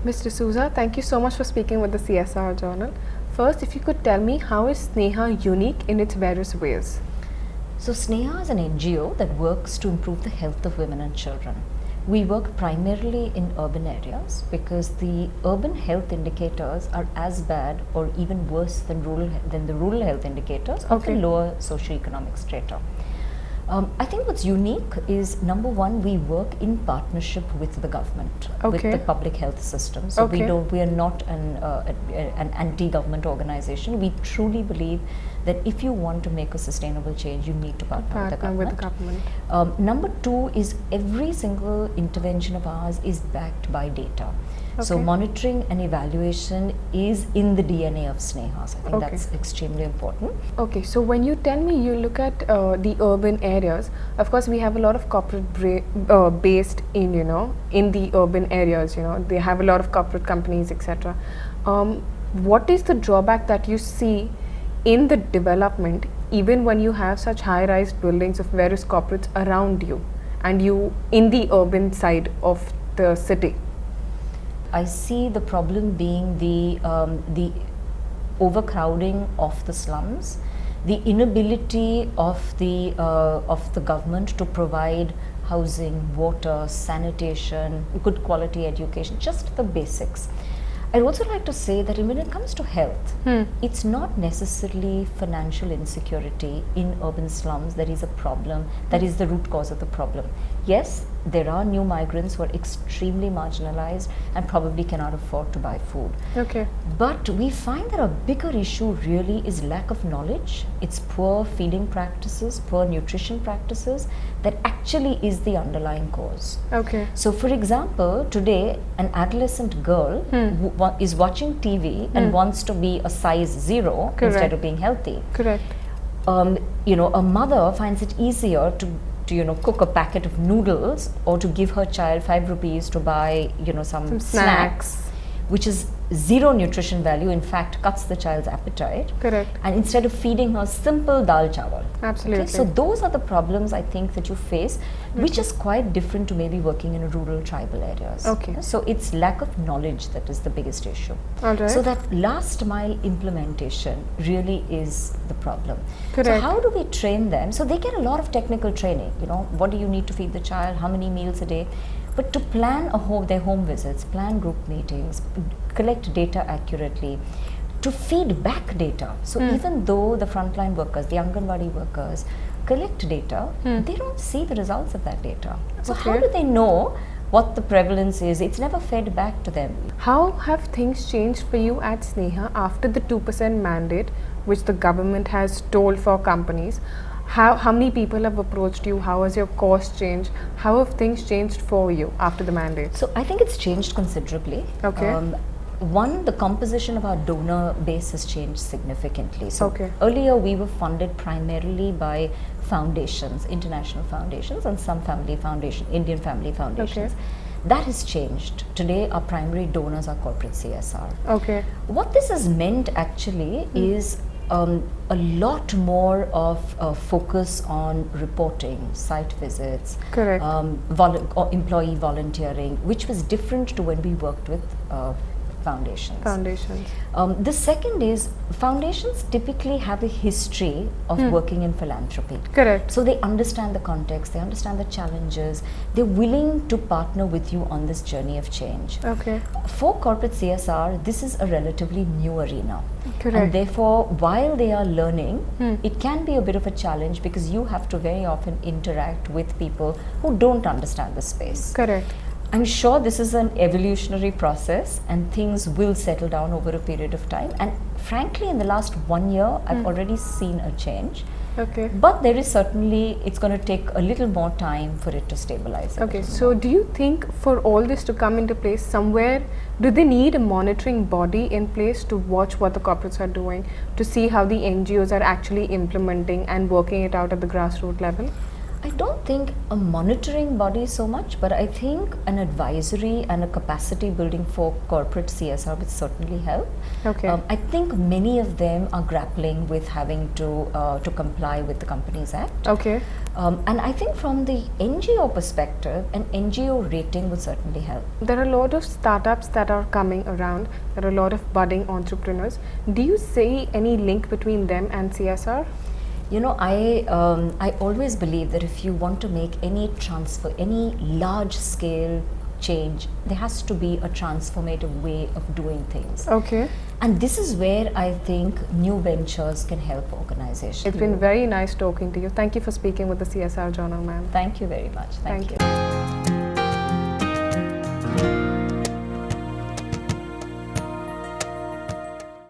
Ms. D'Souza, thank you so much for speaking with the CSR Journal. First, if you could tell me, how is SNEHA unique in its various ways? So SNEHA is an NGO that works to improve the health of women and children. We work primarily in urban areas because the urban health indicators are as bad or even worse than the rural health indicators of the lower socioeconomic strata. I think what's unique is, number one, we work in partnership with the government, with the public health system. So we are not an anti-government organization. We truly believe that if you want to make a sustainable change, you need to partner with the government. Number two is, every single intervention of ours is backed by data. So monitoring and evaluation is in the DNA of SNEHA. So I think that's extremely important. Okay, so when you tell me you look at the urban areas, of course we have a lot of corporate based in, in the urban areas, they have a lot of corporate companies, etc. What is the drawback that you see in the development, even when you have such high-rise buildings of various corporates around you and you in the urban side of the city? I see the problem being the overcrowding of the slums, the inability of the government to provide housing, water, sanitation, good quality education, just the basics. I'd also like to say that when it comes to health, it's not necessarily financial insecurity in urban slums that is a problem, that is the root cause of the problem. Yes, there are new migrants who are extremely marginalized and probably cannot afford to buy food. But we find that a bigger issue really is lack of knowledge. It's poor feeding practices, poor nutrition practices that actually is the underlying cause. So for example, today an adolescent girl who is watching TV and wants to be a size 0 instead of being healthy. A mother finds it easier to cook a packet of noodles or to give her child 5 rupees to buy some snacks, which is zero nutrition value, in fact cuts the child's appetite. And instead of feeding her simple dal chawal. So those are the problems I think that you face, which is quite different to maybe working in a rural tribal areas. So it's lack of knowledge that is the biggest issue. So that last mile implementation really is the problem. So how do we train them? So they get a lot of technical training, what do you need to feed the child, how many meals a day. But to plan their home visits, plan group meetings, collect data accurately, to feed back data. So even though the frontline workers, the Anganwadi workers collect data, they don't see the results of that data. So how do they know what the prevalence is? It's never fed back to them. How have things changed for you at SNEHA after the 2% mandate, which the government has told for companies? How many people have approached you? How has your cost changed? How have things changed for you after the mandate? So I think it's changed considerably. One, the composition of our donor base has changed significantly. So earlier we were funded primarily by foundations, international foundations, and some family foundation, Indian family foundations. That has changed. Today our primary donors are corporate CSR. What this has meant actually is a lot more of focus on reporting, site visits, employee volunteering, which was different to when we worked with foundations. The second is, foundations typically have a history of working in philanthropy. So they understand the context, they understand the challenges, they're willing to partner with you on this journey of change. For corporate CSR, this is a relatively new arena. And therefore, while they are learning, it can be a bit of a challenge because you have to very often interact with people who don't understand the space. I'm sure this is an evolutionary process and things will settle down over a period of time. And frankly, in the last 1 year, I've already seen a change. But there is certainly, it's going to take a little more time for it to stabilize. So do you think for all this to come into place, somewhere, do they need a monitoring body in place to watch what the corporates are doing, to see how the NGOs are actually implementing and working it out at the grassroots level? I don't think a monitoring body so much, but I think an advisory and a capacity building for corporate CSR would certainly help. Okay. I think many of them are grappling with having to comply with the Companies Act. Okay. And I think from the NGO perspective, an NGO rating would certainly help. There are a lot of startups that are coming around. There are a lot of budding entrepreneurs. Do you see any link between them and CSR? You know, I always believe that if you want to make any transfer, any large scale change, there has to be a transformative way of doing things. Okay. And this is where I think new ventures can help organizations. It's been very nice talking to you. Thank you for speaking with the CSR Journal, ma'am. Thank you very much. Thank you.